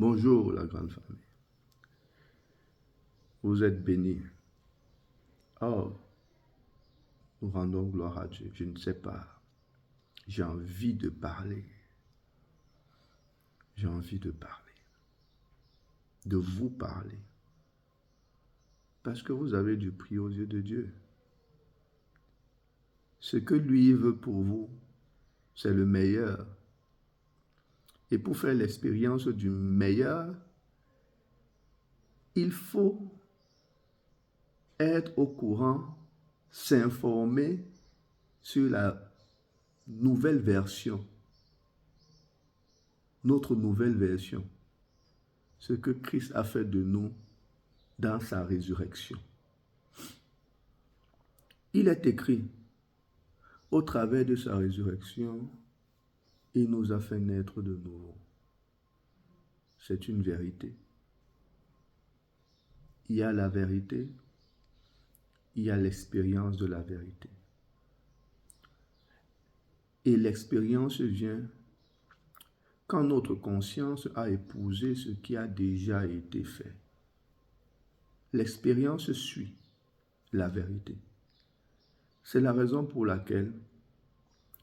Bonjour la grande famille. Vous êtes bénis. Oh, nous rendons gloire à Dieu. Je ne sais pas. J'ai envie de parler. J'ai envie de parler. De vous parler. Parce que vous avez du prix aux yeux de Dieu. Ce que lui veut pour vous, c'est le meilleur. Et pour faire l'expérience du meilleur, il faut être au courant, s'informer sur la nouvelle version, notre nouvelle version, ce que Christ a fait de nous dans sa résurrection. Il est écrit, au travers de sa résurrection, il nous a fait naître de nouveau. C'est une vérité. Il y a la vérité, il y a l'expérience de la vérité. Et l'expérience vient quand notre conscience a épousé ce qui a déjà été fait. L'expérience suit la vérité. C'est la raison pour laquelle,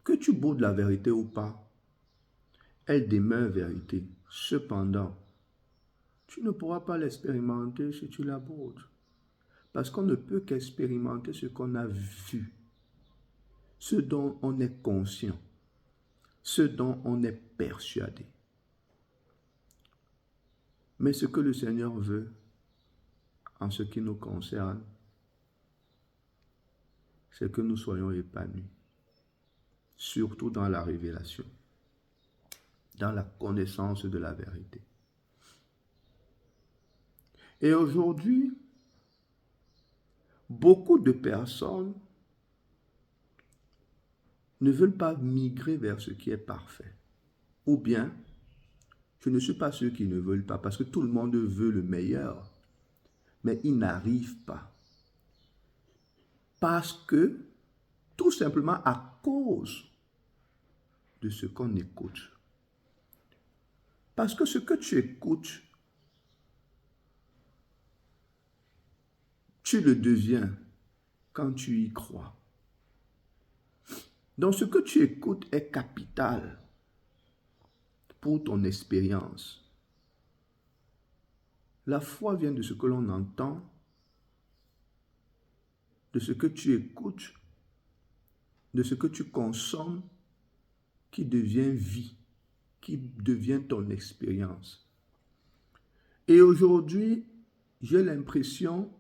que tu boudes la vérité ou pas, elle demeure vérité. Cependant, tu ne pourras pas l'expérimenter si tu la boudes. Parce qu'on ne peut qu'expérimenter ce qu'on a vu, ce dont on est conscient, ce dont on est persuadé. Mais ce que le Seigneur veut, en ce qui nous concerne, c'est que nous soyons épanouis, surtout dans la révélation, dans la connaissance de la vérité. Et aujourd'hui, beaucoup de personnes ne veulent pas migrer vers ce qui est parfait. Ou bien, je ne suis pas ceux qui ne veulent pas, parce que tout le monde veut le meilleur, mais ils n'arrivent pas. Parce que, tout simplement à cause de ce qu'on écoute. Parce que ce que tu écoutes, tu le deviens quand tu y crois. Donc ce que tu écoutes est capital pour ton expérience. La foi vient de ce que l'on entend, de ce que tu écoutes, de ce que tu consommes, qui devient vie, qui devient ton expérience. Et aujourd'hui, j'ai l'impression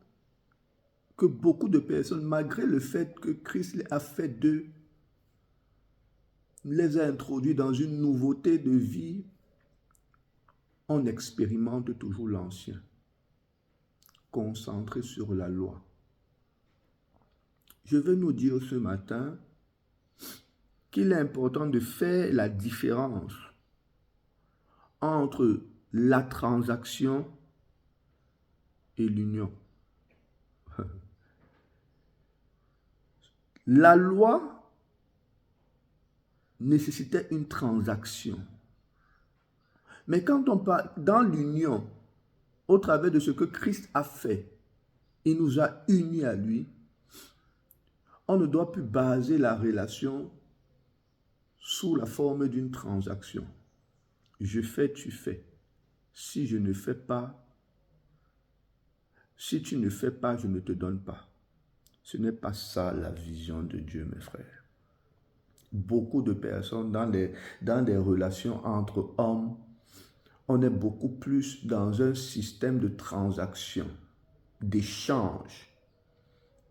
que beaucoup de personnes, malgré le fait que Christ a fait d'eux, les a introduits dans une nouveauté de vie, on expérimente toujours l'ancien, concentré sur la loi. Je veux nous dire ce matin qu'il est important de faire la différence entre la transaction et l'union. La loi nécessitait une transaction. Mais quand on parle dans l'union, au travers de ce que Christ a fait, il nous a unis à lui, on ne doit plus baser la relation sous la forme d'une transaction. Je fais, tu fais. Si je ne fais pas, si tu ne fais pas, je ne te donne pas. Ce n'est pas ça la vision de Dieu, mes frères. Beaucoup de personnes dans des relations entre hommes, on est beaucoup plus dans un système de transaction, d'échange.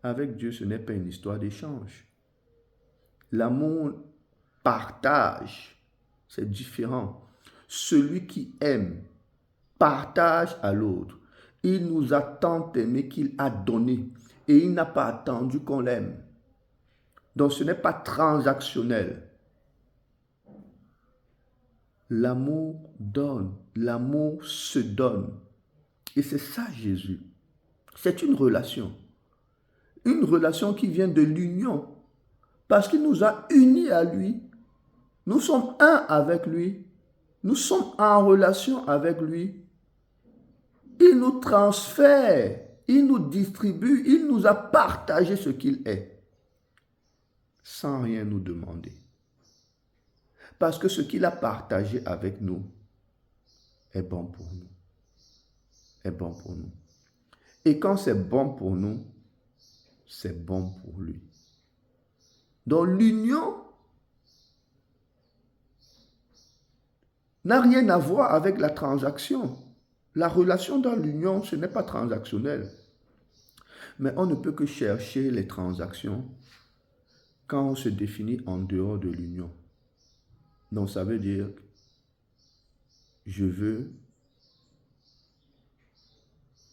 Avec Dieu, ce n'est pas une histoire d'échange. L'amour partage, c'est différent. Celui qui aime partage à l'autre. Il nous a tant aimé qu'il a donné et il n'a pas attendu qu'on l'aime. Donc ce n'est pas transactionnel. L'amour donne, l'amour se donne. Et c'est ça Jésus. C'est une relation. Une relation qui vient de l'union. Parce qu'il nous a unis à lui. Nous sommes un avec lui. Nous sommes en relation avec lui. Il nous transfère, il nous distribue, il nous a partagé ce qu'il est, sans rien nous demander. Parce que ce qu'il a partagé avec nous est bon pour nous. Est bon pour nous. Et quand c'est bon pour nous, c'est bon pour lui. Donc l'union n'a rien à voir avec la transaction. La relation dans l'union, ce n'est pas transactionnel. Mais on ne peut que chercher les transactions quand on se définit en dehors de l'union. Donc ça veut dire, je veux,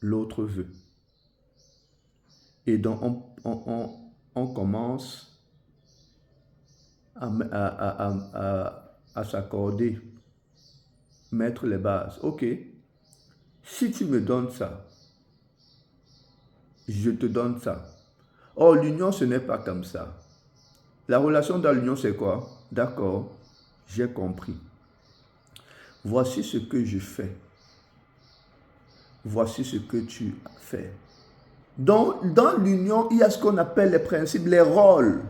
l'autre veut. Et donc on commence à s'accorder, mettre les bases. Ok, si tu me donnes ça, je te donne ça. Or, l'union, ce n'est pas comme ça. La relation dans l'union, c'est quoi? D'accord, j'ai compris. Voici ce que je fais. Voici ce que tu fais. Donc, dans l'union, il y a ce qu'on appelle les principes, les rôles.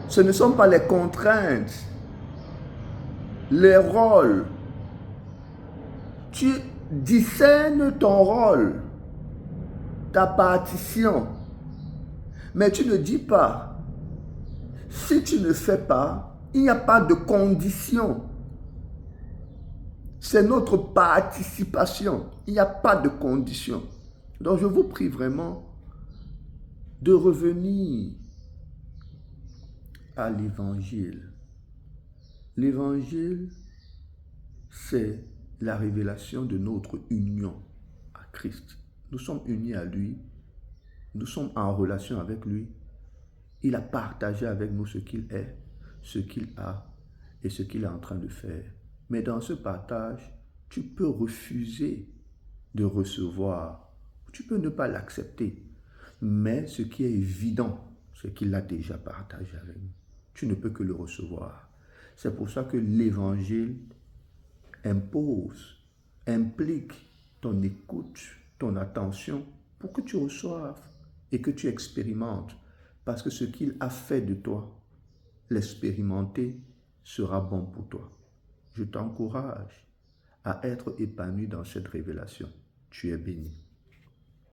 Ce ne sont pas les contraintes. Les rôles. Tu discernes ton rôle, ta partition. Mais tu ne dis pas, si tu ne fais pas, il n'y a pas de condition. C'est notre participation. Il n'y a pas de condition. Donc je vous prie vraiment de revenir à l'évangile. L'évangile, c'est la révélation de notre union à Christ. Nous sommes unis à lui. Nous sommes en relation avec lui. Il a partagé avec nous ce qu'il est, ce qu'il a et ce qu'il est en train de faire. Mais dans ce partage, tu peux refuser de recevoir. Tu peux ne pas l'accepter. Mais ce qui est évident, c'est qu'il l'a déjà partagé avec nous. Tu ne peux que le recevoir. C'est pour ça que l'évangile impose, implique ton écoute, ton attention pour que tu reçoives et que tu expérimentes. Parce que ce qu'il a fait de toi, l'expérimenter sera bon pour toi. Je t'encourage à être épanoui dans cette révélation. Tu es béni.